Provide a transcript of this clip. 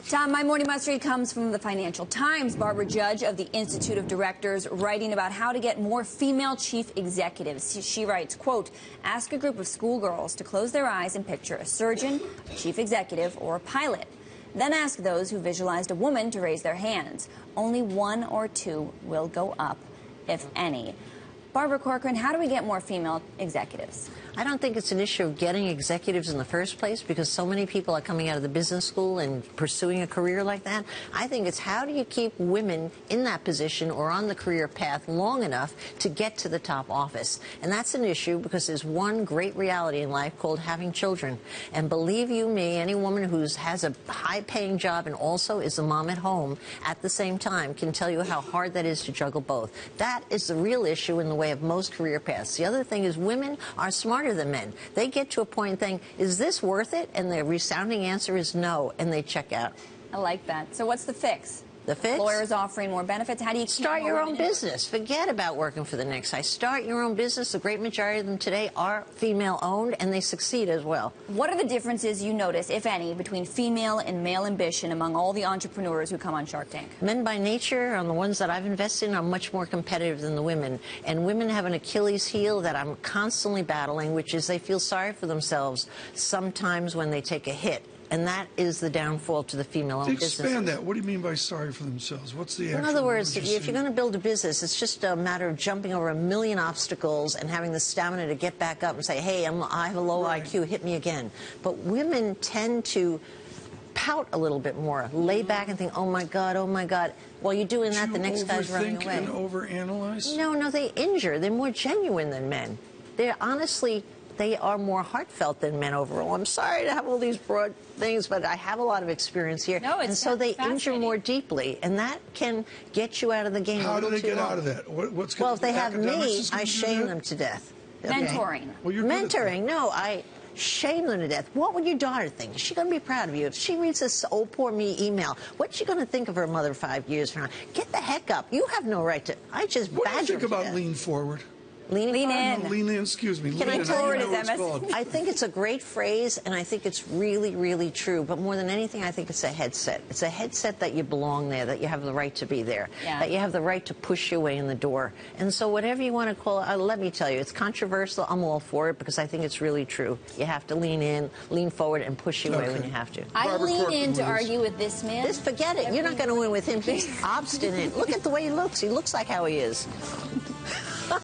Tom, my morning must read comes from the Financial Times. Barbara Judge of the Institute of Directors writing about how to get more female chief executives. She writes, quote, ask a group of schoolgirls to close their eyes and picture a surgeon, a chief executive, or a pilot. Then ask those who visualized a woman to raise their hands. Only one or two will go up, if any. Barbara Corcoran, how do we get more female executives? I don't think it's an issue of getting executives in the first place because so many people are coming out of the business school and pursuing a career like that. I think it's how do you keep women in that position or on the career path long enough to get to the top office. And that's an issue because there's one great reality in life called having children. And believe you me, any woman who has a high-paying job and also is a mom at home at the same time can tell you how hard that is to juggle both. That is the real issue in the way of most career paths. The other thing is women are smarter than men. They get to a point and think, is this worth it? And the resounding answer is no, and they check out. I like that. So what's the fix? The fix? Lawyers offering more benefits. How do you start your own business? Forget about working for the next guy. Start your own business. The great majority of them today are female-owned, and they succeed as well. What are the differences you notice, if any, between female and male ambition among all the entrepreneurs who come on Shark Tank? Men by nature, on the ones that I've invested in, are much more competitive than the women. And women have an Achilles heel that I'm constantly battling, which is they feel sorry for themselves sometimes when they take a hit. And that is the downfall to the female-owned business. Expand that. What do you mean by sorry for themselves? What's the actual? In other words, if you're going to build a business, it's just a matter of jumping over a million obstacles and having the stamina to get back up and say, hey, I have a low IQ, hit me again. But women tend to pout a little bit more, lay back and think, oh, my God, oh, my God. While you're doing that, the next guy's running away. And overanalyze? No, they injure. They're more genuine than men. They're honestly... They are more heartfelt than men overall. I'm sorry to have all these broad things, but I have a lot of experience here. No, and so they injure more deeply, and that can get you out of the game How a little do they get long. out of that? What's well, if they have me, I shame them to death. Okay? Mentoring. Well, you're mentoring, no, I shame them to death. What would your daughter think? Is she going to be proud of you? If she reads this oh, poor me email, what's she going to think of her mother 5 years from now? Get the heck up. You have no right to... I just What badger do you think about death. lean forward? Lean in. No, lean in, excuse me. Can I forward is I think it's a great phrase, and I think it's really, really true. But more than anything, I think it's a headset. It's a headset that you belong there, that you have the right to be there, that you have the right to push your way in the door. And so whatever you want to call it, let me tell you, it's controversial. I'm all for it because I think it's really true. You have to lean in, lean forward, and push your way when you have to. I lean in to argue with this man. Just forget it. You're not going to win with him. He's obstinate. Look at the way he looks. He looks like how he is.